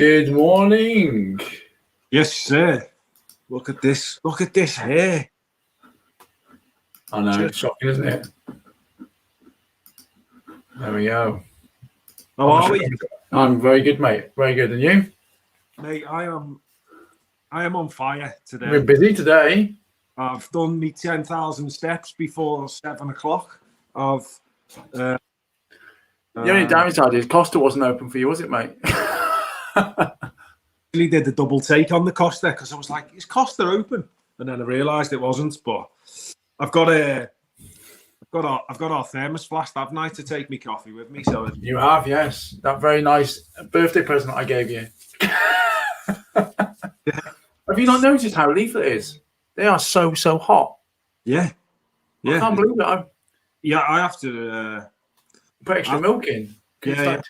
Good morning. Yes, sir. Look at this. Look at this hair. I know, it's shocking, isn't it? There we go. How are we? I'm very good, mate. Very good. And you? Mate, I am on fire today. We're busy today. I've done me 10,000 steps before 7 o'clock. The only downside is Costa wasn't open for you, was it, mate? Really did the double take on the Costa because I was like, is Costa open? And then I realised it wasn't. But I've got our thermos flask, haven't I, to take me coffee with me. So you have, yes. That very nice birthday present I gave you. Have you not noticed how lethal it is? They are so hot. Yeah. I can't believe it. I have to put extra milk in. Yeah.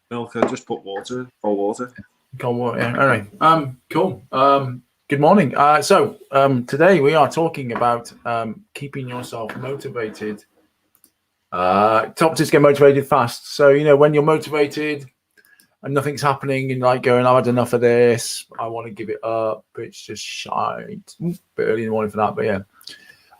Milk. I just put water in. Cold water. Cold water. Yeah. All right. Cool. Good morning. Today we are talking about keeping yourself motivated. Top tips to get motivated fast. So when you're motivated and nothing's happening, and like going, I've had enough of this. I want to give it up. It's just shite. Bit early in the morning for that, but yeah.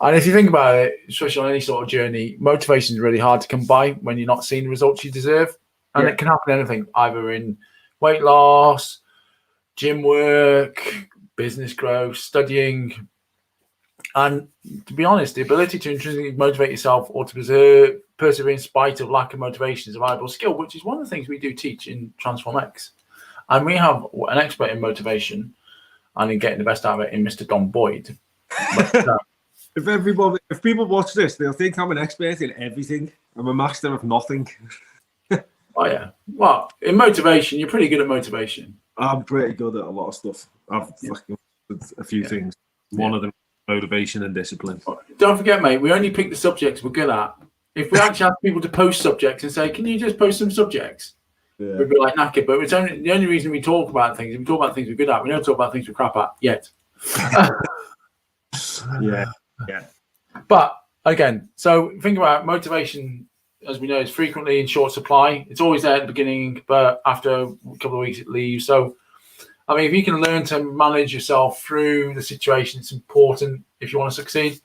And if you think about it, especially on any sort of journey, motivation is really hard to come by when you're not seeing the results you deserve. And it can happen in anything, either in weight loss, gym work, business growth, studying. And to be honest, the ability to intrinsically motivate yourself or to persevere in spite of lack of motivation is a valuable skill, which is one of the things we do teach in Transform X. And we have an expert in motivation and in getting the best out of it in Mr. Don Boyd. But, if people watch this, they'll think I'm an expert in everything. I'm a master of nothing. Oh yeah. Well, in motivation, you're pretty good at motivation. I'm pretty good at a lot of stuff. I've a few things. One of them, motivation and discipline. Don't forget, mate, we only pick the subjects we're good at. If we actually ask people to post subjects and say, "Can you just post some subjects?" We'd be like knackered. But it's only the only reason we talk about things. We talk about things we're good at. We don't talk about things we're crap at yet. Yeah. But again, so think about motivation. As we know, it's frequently in short supply. It's always there at the beginning, but after a couple of weeks, it leaves. So, I mean, if you can learn to manage yourself through the situation, it's important if you want to succeed.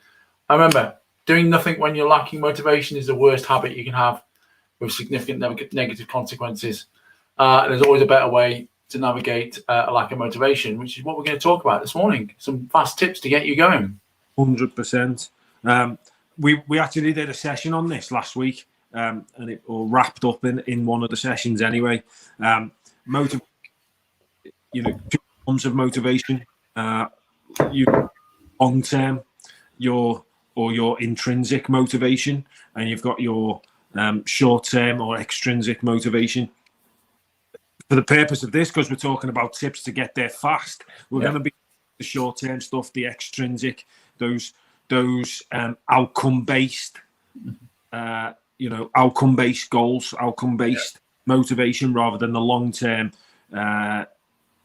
I remember doing nothing when you're lacking motivation is the worst habit you can have with significant negative consequences. And there's always a better way to navigate a lack of motivation, which is what we're going to talk about this morning. Some fast tips to get you going. 100%. We actually did a session on this last week. And it all wrapped up in one of the sessions anyway. 2 forms of motivation. You long term, your intrinsic motivation, and you've got your short term or extrinsic motivation. For the purpose of this, because we're talking about tips to get there fast, we're going to be the short term stuff, the extrinsic, those outcome based. Outcome-based goals, outcome-based motivation, rather than the long-term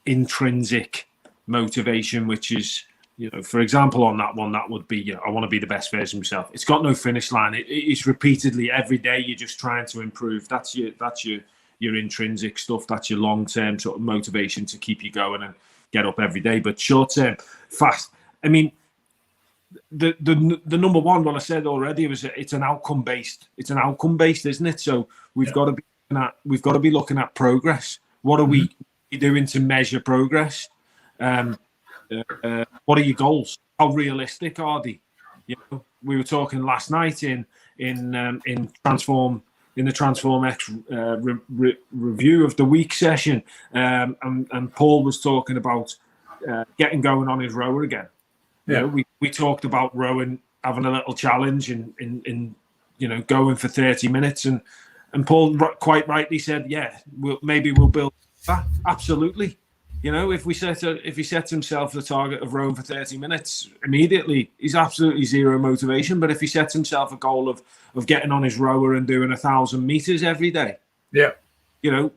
intrinsic motivation, which is, for example, on that one, that would be, I want to be the best version of myself. It's got no finish line. It's repeatedly every day. You're just trying to improve. That's your intrinsic stuff. That's your long-term sort of motivation to keep you going and get up every day. But short-term, fast. I mean, the number one, what I said already, was it's an outcome based, isn't it? So we've got to be looking at progress. What are we doing to measure progress? What are your goals? How realistic are they? We were talking last night in the Transform X review of the week session, and Paul was talking about getting going on his rower again. We talked about rowing, having a little challenge in going for 30 minutes, and Paul quite rightly said, we'll build that. Absolutely. If he sets himself the target of rowing for 30 minutes immediately, he's absolutely zero motivation. But if he sets himself a goal of getting on his rower and doing 1,000 meters every day,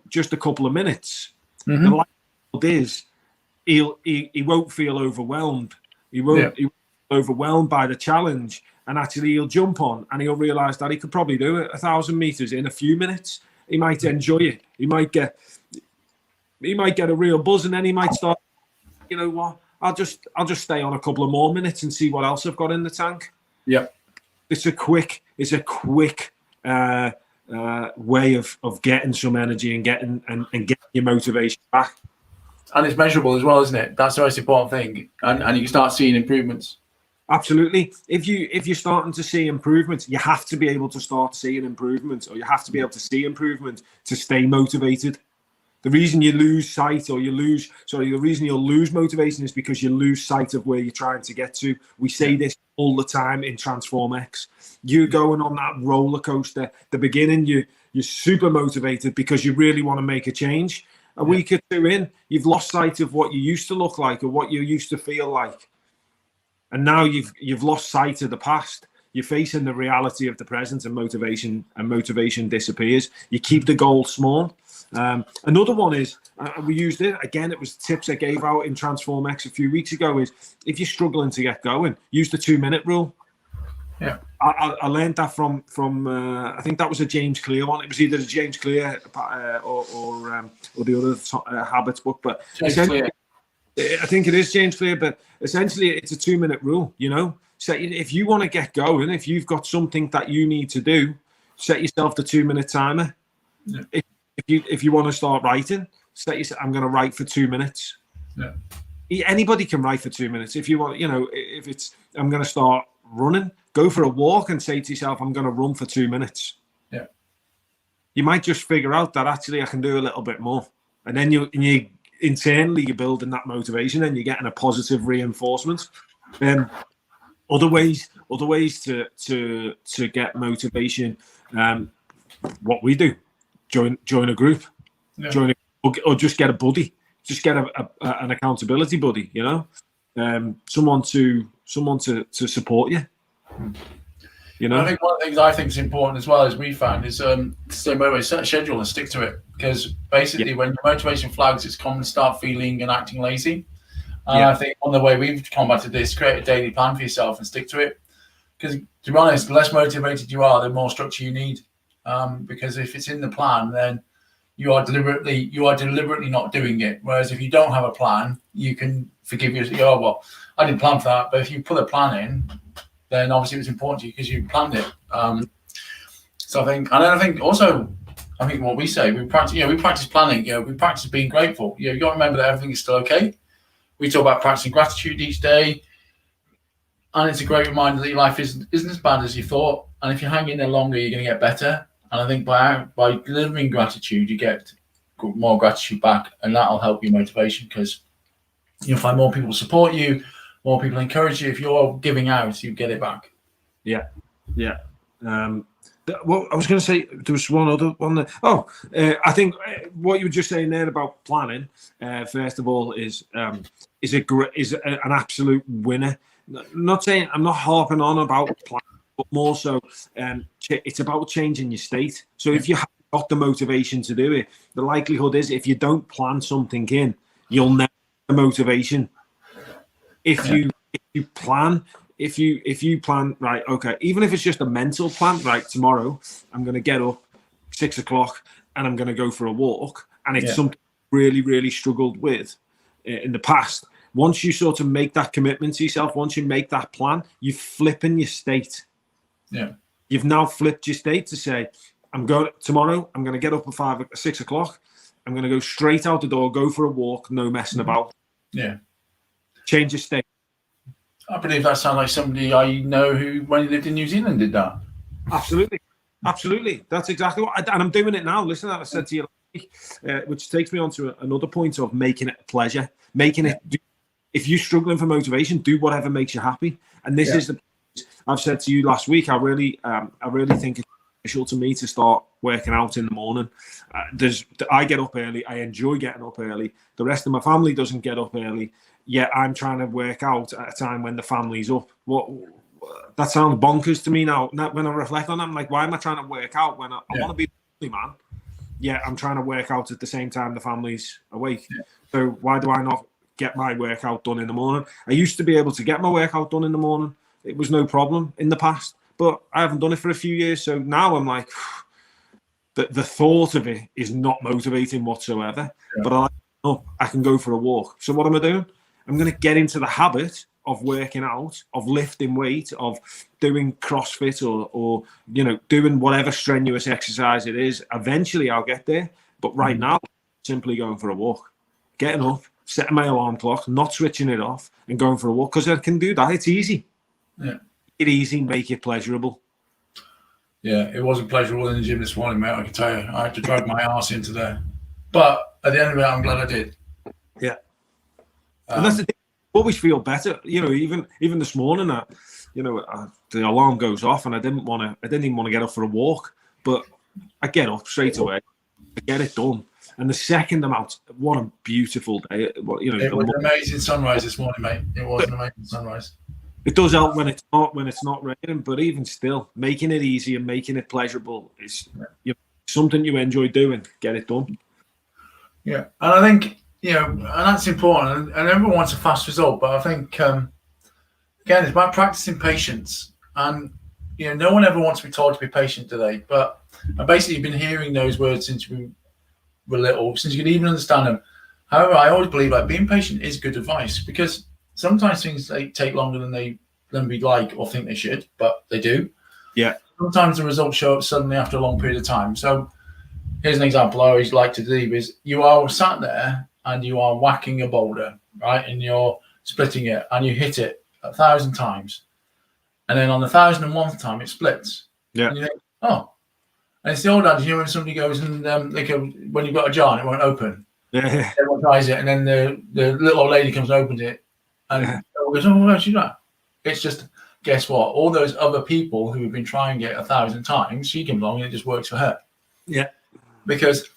just a couple of minutes, the likelihood is he won't feel overwhelmed. He won't be overwhelmed by the challenge, and actually he'll jump on and he'll realise that he could probably do it 1,000 meters in a few minutes. He might enjoy it. He might get he might get a real buzz, and then he might start, you know what, I'll just stay on a couple of more minutes and see what else I've got in the tank. Yeah. It's a quick way of getting some energy and getting your motivation back. And it's measurable as well, isn't it? That's the most important thing. And you can start seeing improvements. Absolutely. If you're starting to see improvements, you have to be able to start seeing improvements, or you have to be able to see improvement to stay motivated. The reason you lose sight, or the reason you'll lose motivation is because you lose sight of where you're trying to get to. We say this all the time in Transform X. You're going on that roller coaster. The beginning, you're super motivated because you really want to make a change. A week or two in, you've lost sight of what you used to look like or what you used to feel like. And now you've lost sight of the past. You're facing the reality of the present, and motivation disappears. You keep the goal small. Another one is, we used it again. It was tips I gave out in Transform X a few weeks ago. Is if you're struggling to get going, use the 2-minute rule. Yeah, I learned that from I think that was a James Clear one. It was either a James Clear or the other habits book, but I think it is James Clear. But essentially, it's a 2-minute rule. You know, so if you want to get going, if you've got something that you need to do, set yourself the 2-minute timer. Yeah. If you want to start writing, I'm going to write for 2 minutes. Yeah. Anybody can write for 2 minutes. If you want, you know, if it's I'm going to start running, go for a walk and say to yourself, I'm going to run for 2 minutes. Yeah. You might just figure out that actually I can do a little bit more, and then you internally you're building that motivation and you're getting a positive reinforcement. Other ways to get motivation. What we do. Join a group, or just get a buddy, just get an accountability buddy. You know, someone to support you. You know, I think one of the things I think is important as well, as we found, is stay motivated, set a schedule and stick to it. Because basically, when your motivation flags, it's common to start feeling and acting lazy. And I think one of the way we've combated this, create a daily plan for yourself and stick to it. Because to be honest, the less motivated you are, the more structure you need. Because if it's in the plan, then you are deliberately not doing it. Whereas if you don't have a plan, you can forgive yourself. Oh, well, I didn't plan for that. But if you put a plan in, then obviously it was important to you because you planned it. So I think what we say, we practice planning. We practice being grateful. You got to remember that everything is still okay. We talk about practicing gratitude each day. And it's a great reminder that your life isn't as bad as you thought. And if you hang in there longer, you're going to get better. And I think by delivering gratitude, you get more gratitude back, and that'll help your motivation because you'll find more people support you, more people encourage you. If you're giving out, you get it back. Yeah. Well, I was going to say there was one other one. I think what you were just saying there about planning, first of all, is an absolute winner. Not saying I'm not harping on about planning, but more so, it's about changing your state. So if you haven't got the motivation to do it, the likelihood is if you don't plan something in, you'll never have the motivation. If you plan, right, okay, even if it's just a mental plan, right, tomorrow I'm going to get up 6 o'clock and I'm going to go for a walk, and it's something I really, really struggled with in the past. Once you sort of make that commitment to yourself, once you make that plan, you flip in your state. Yeah. You've now flipped your state to say, tomorrow, I'm going to get up at 6 o'clock. I'm going to go straight out the door, go for a walk, no messing about. Yeah. Change your state. I believe that sounds like somebody I know who, when he lived in New Zealand, did that. Absolutely. That's exactly what, and I'm doing it now. Listen, I said to you last week, which takes me on to another point of making it a pleasure. If you're struggling for motivation, do whatever makes you happy. And this is I've said to you last week, I really think it's beneficial to me to start working out in the morning. I get up early. I enjoy getting up early. The rest of my family doesn't get up early. Yet I'm trying to work out at a time when the family's up. That sounds bonkers to me now. When I reflect on it, I'm like, why am I trying to work out when I want to be the family man? Yeah, I'm trying to work out at the same time the family's awake. Yeah. So why do I not get my workout done in the morning? I used to be able to get my workout done in the morning. It was no problem in the past, but I haven't done it for a few years. So now I'm like, the thought of it is not motivating whatsoever. Yeah. But I like up, I can go for a walk. So what am I doing? I'm going to get into the habit of working out, of lifting weight, of doing CrossFit or doing whatever strenuous exercise it is. Eventually I'll get there. But right now, simply going for a walk, getting up, setting my alarm clock, not switching it off, and going for a walk, because I can do that. It's easy. Yeah. Make it easy, make it pleasurable. Yeah, it wasn't pleasurable in the gym this morning, mate. I can tell you. I had to drag my ass into there. But at the end of it, I'm glad I did. Yeah. And that's the thing. I always feel better. Even this morning, the alarm goes off, and I didn't even want to get up for a walk. But I get up straight away. I get it done. And the second I'm out, what a beautiful day. It was an amazing sunrise this morning, mate. It was an amazing sunrise. It does help when it's not raining, but even still, making it easy and making it pleasurable is something you enjoy doing. Get it done. Yeah, and I think and that's important. And everyone wants a fast result, but I think again, it's about practicing patience. And no one ever wants to be told to be patient today. But I've basically been hearing those words since we were little, since you could even understand them. However, I always believe being patient is good advice, because sometimes things take longer than we'd like or think they should, but they do. Yeah. Sometimes the results show up suddenly after a long period of time. So here's an example I always like to do is you are sat there and you are whacking a boulder, right? And you're splitting it and you hit it 1,000 times. And then on the 1,001th time, it splits. Yeah. And you think, oh. And it's the old adage, when somebody goes and when you've got a jar and it won't open. Yeah. Everyone tries it, and then the little old lady comes and opens it. And everyone goes, oh, where's she that? It's just, guess what? All those other people who have been trying it 1,000 times, she comes along and it just works for her. Yeah. Because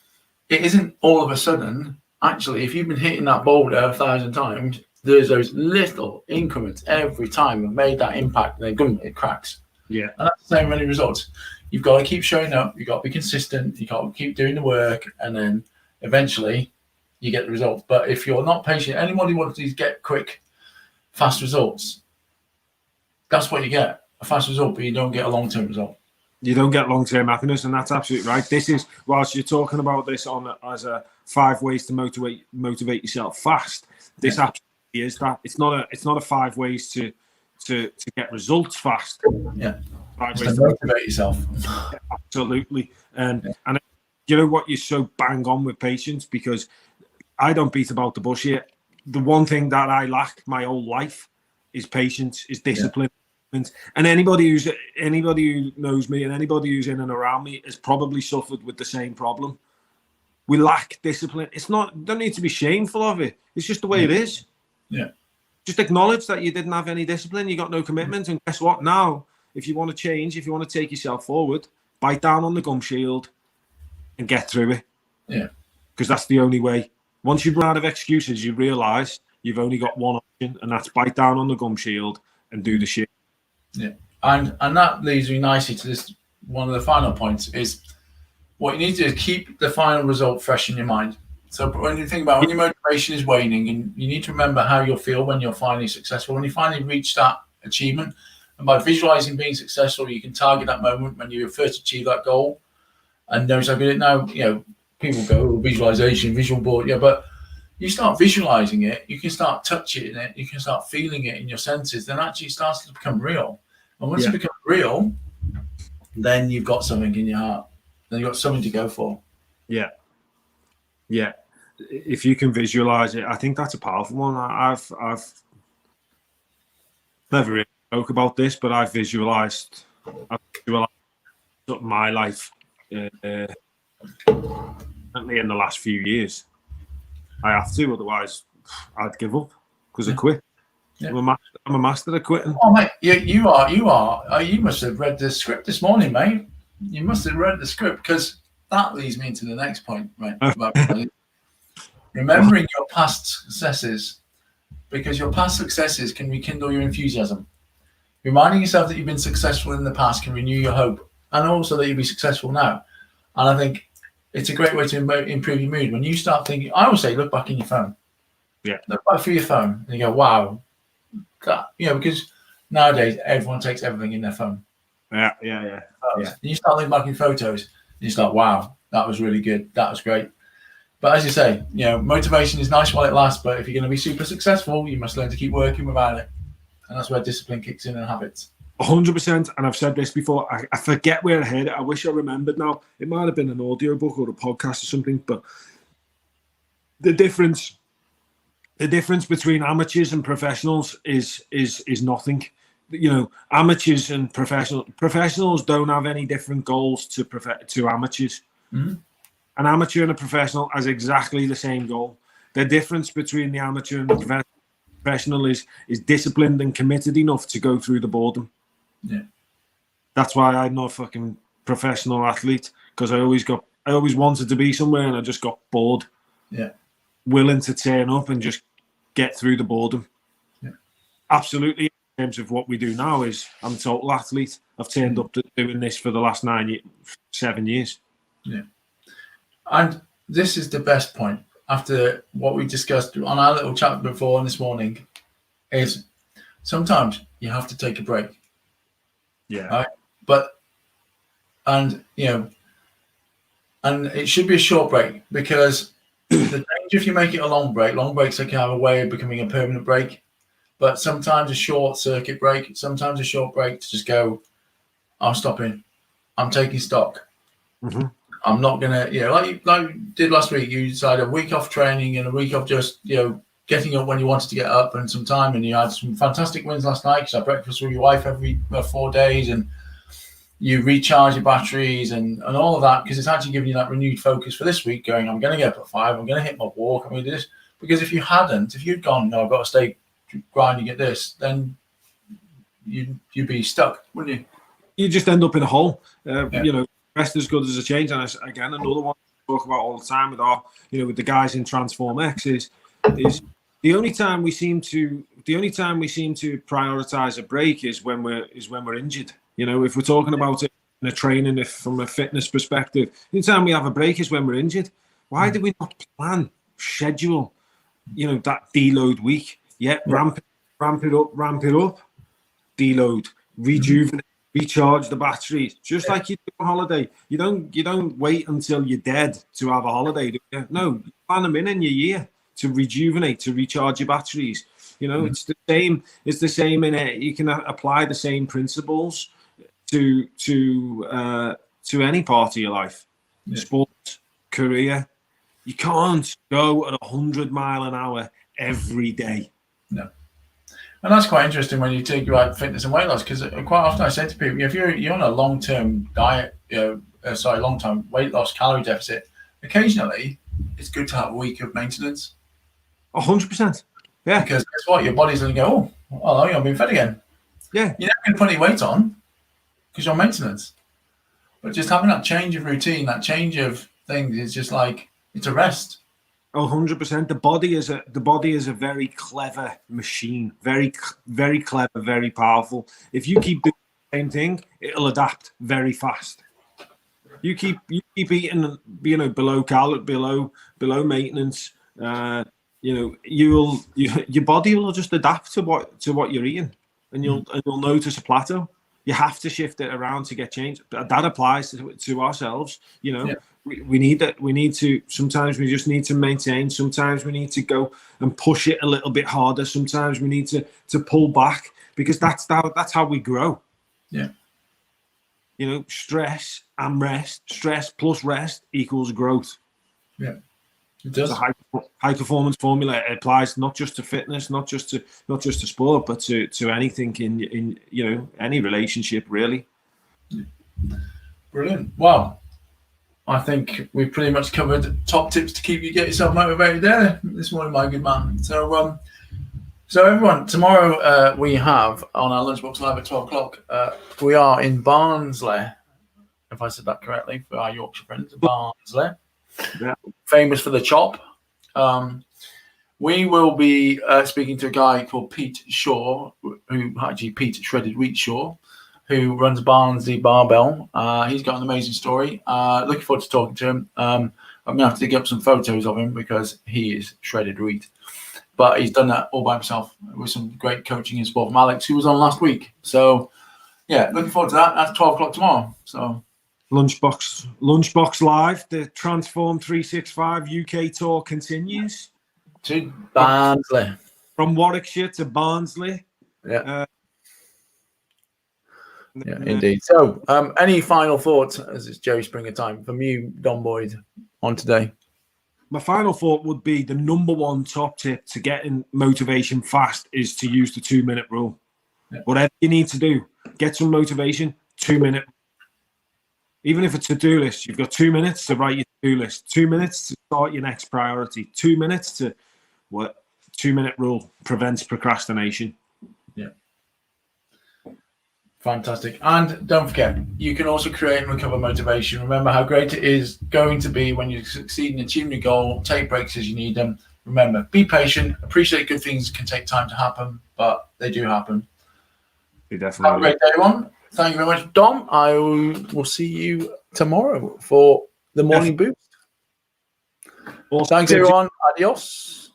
it isn't all of a sudden, actually, if you've been hitting that boulder 1,000 times, there's those little increments every time that made that impact, and then it cracks. Yeah. And that's the same with any results. You've got to keep showing up, you've got to be consistent, you've got to keep doing the work, and then eventually you get the results. But if you're not patient, anybody wants to get quick, fast results, that's what you get, a fast result, but you don't get a long-term result. You don't get long-term happiness, and that's absolutely right. This is, whilst you're talking about this as a 5 ways to motivate yourself fast, this absolutely is that. It's not a 5 ways to get results fast. Yeah. 5 ways to motivate yourself. Absolutely. And you know what, you're so bang on with patience, because I don't beat about the bush here. The one thing that I lack my whole life is patience, is discipline. Yeah. And anybody who knows me and anybody who's in and around me has probably suffered with the same problem. We lack discipline. Don't need to be shameful of it. It's just the way it is. Yeah. Just acknowledge that you didn't have any discipline, you got no commitment, and guess what? Now, if you want to change, if you want to take yourself forward, bite down on the gum shield and get through it. Yeah. Because that's the only way. Once you run out of excuses, you realise you've only got one option, and that's bite down on the gum shield and do the shit. Yeah. And that leads me nicely to this, one of the final points is what you need to do is keep the final result fresh in your mind. So when you think about when your motivation is waning, and you need to remember how you'll feel when you're finally successful, when you finally reach that achievement. And by visualizing being successful, you can target that moment when you first achieve that goal. And notice how good it now, people go, visualization, visual board. Yeah, but you start visualizing it, you can start touching it, you can start feeling it in your senses, then actually it starts to become real. And once it becomes real, then you've got something in your heart. Then you've got something to go for. Yeah. Yeah. If you can visualize it, I think that's a powerful one. I've never really spoke about this, but I've visualized my life certainly in the last few years. I have to, otherwise I'd give up because I quit. Yeah. I'm a master at quitting. Oh, mate, you are. You must have read the script this morning, mate. You must have read the script, because that leads me into the next point, right? About remembering your past successes, because your past successes can rekindle your enthusiasm. Reminding yourself that you've been successful in the past can renew your hope, and also that you'll be successful now. And I think it's a great way to improve your mood. When you start thinking, I always say, look back in your phone. Yeah. Look back through your phone and you go, wow. Because nowadays everyone takes everything in their phone. Yeah. And you start looking back in photos and you start, wow, that was really good. That was great. But as you say, motivation is nice while it lasts, but if you're going to be super successful, you must learn to keep working without it. And that's where discipline kicks in and habits. 100%. And I've said this before. I forget where I heard it. I wish I remembered now. It might have been an audiobook or a podcast or something, but the difference between amateurs and professionals is nothing. Amateurs and professionals don't have any different goals to amateurs. Mm-hmm. An amateur and a professional has exactly the same goal. The difference between the amateur and the professional is disciplined and committed enough to go through the boredom. Yeah, that's why I'm not a fucking professional athlete, because I always wanted to be somewhere and I just got bored. Yeah, willing to turn up and just get through the boredom. Yeah, absolutely. In terms of what we do now, is I'm a total athlete. I've turned up to doing this for the last 7 years. Yeah, and this is the best point after what we discussed on our little chat before this morning. Is sometimes you have to take a break. Yeah. Right? And it should be a short break, because the danger if you make it a long breaks can have a way of becoming a permanent break. But sometimes a short circuit break, sometimes a short break to just go, I'm stopping, I'm taking stock. Mm-hmm. I'm not gonna, like you did last week. You decided a week off training and a week of just, getting up when you wanted to get up and some time. And you had some fantastic wins last night because I had breakfast with your wife every 4 days, and you recharge your batteries and all of that, because it's actually giving you that renewed focus for this week. Going, I'm going to get up at 5. I'm going to hit my walk. I'm going to do this. Because if you'd gone, no, I've got to stay grinding at this, then you'd be stuck, wouldn't you? You just end up in a hole. Rest as good as a change. And again, another one we talk about all the time with our, with the guys in Transform X is the only time we seem to prioritize a break is when we're injured. If we're talking about it in a training, if from a fitness perspective, the only time we have a break is when we're injured. Why do we not schedule, that deload week? Yeah, ramp it up, deload, rejuvenate, recharge the batteries, just like you do on holiday. You don't wait until you're dead to have a holiday, do you? No, you plan them in your year to rejuvenate, to recharge your batteries. It's the same. It's the same in it. You can apply the same principles to any part of your life, sports, career. You can't go at 100 miles an hour every day. No. And that's quite interesting when you think about fitness and weight loss, because quite often I say to people, if you're on a long-term diet, long-term weight loss calorie deficit, occasionally it's good to have a week of maintenance. 100%. Yeah. Because guess what? Your body's going to go, I've been fed again. Yeah. You're not going to put any weight on because you're on maintenance. But just having that change of routine, that change of things, is just like, it's a rest. 100%. The body is a very clever machine, very, very clever, very powerful. If you keep doing the same thing, it'll adapt very fast. You keep eating, below maintenance. Your body will just adapt to what you're eating, and you'll notice a plateau. You have to shift it around to get change. That applies to ourselves. We need that. We need to. Sometimes we just need to maintain. Sometimes we need to go and push it a little bit harder. Sometimes we need to pull back, because that's how we grow. Yeah. Stress and rest. Stress plus rest equals growth. Yeah. It does. It's a high performance formula. It applies not just to fitness, not just to sport, but to anything in any relationship, really. Brilliant. Well, I think we've pretty much covered top tips to get yourself motivated there this morning, my good man. So everyone, tomorrow we have on our Lunchbox Live at 12 o'clock. We are in Barnsley, if I said that correctly, for our Yorkshire friends. Barnsley. Yeah. Famous for the chop. We will be speaking to a guy called Pete Shaw, Pete Shredded Wheat Shaw, who runs Barnsley Barbell. He's got an amazing story. Looking forward to talking to him. I'm going to have to dig up some photos of him because he is shredded wheat. But he's done that all by himself with some great coaching and support from Alex, who was on last week. So, yeah, looking forward to that. That's 12 o'clock tomorrow. So, Lunchbox Live, the Transform 365 UK tour continues. To Barnsley. From Warwickshire to Barnsley. Yeah. Yeah, indeed. So, any final thoughts as it's Jerry Springer time from you, Don Boyd, on today? My final thought would be the number one top tip to getting motivation fast is to use the 2-minute rule. Yeah. Whatever you need to do, get some motivation, 2-minute. Even if it's a to-do list, you've got 2 minutes to write your to-do list, 2 minutes to start your next priority, 2 minutes to what? 2-minute rule prevents procrastination. Yeah. Fantastic. And don't forget, you can also create and recover motivation. Remember how great it is going to be when you succeed in achieving your goal. Take breaks as you need them. Remember, be patient. Appreciate good things can take time to happen, but they do happen. They definitely have a great day, everyone. Thank you very much, Dom. I will see you tomorrow for the morning boost. Awesome. Thanks, everyone. Adios.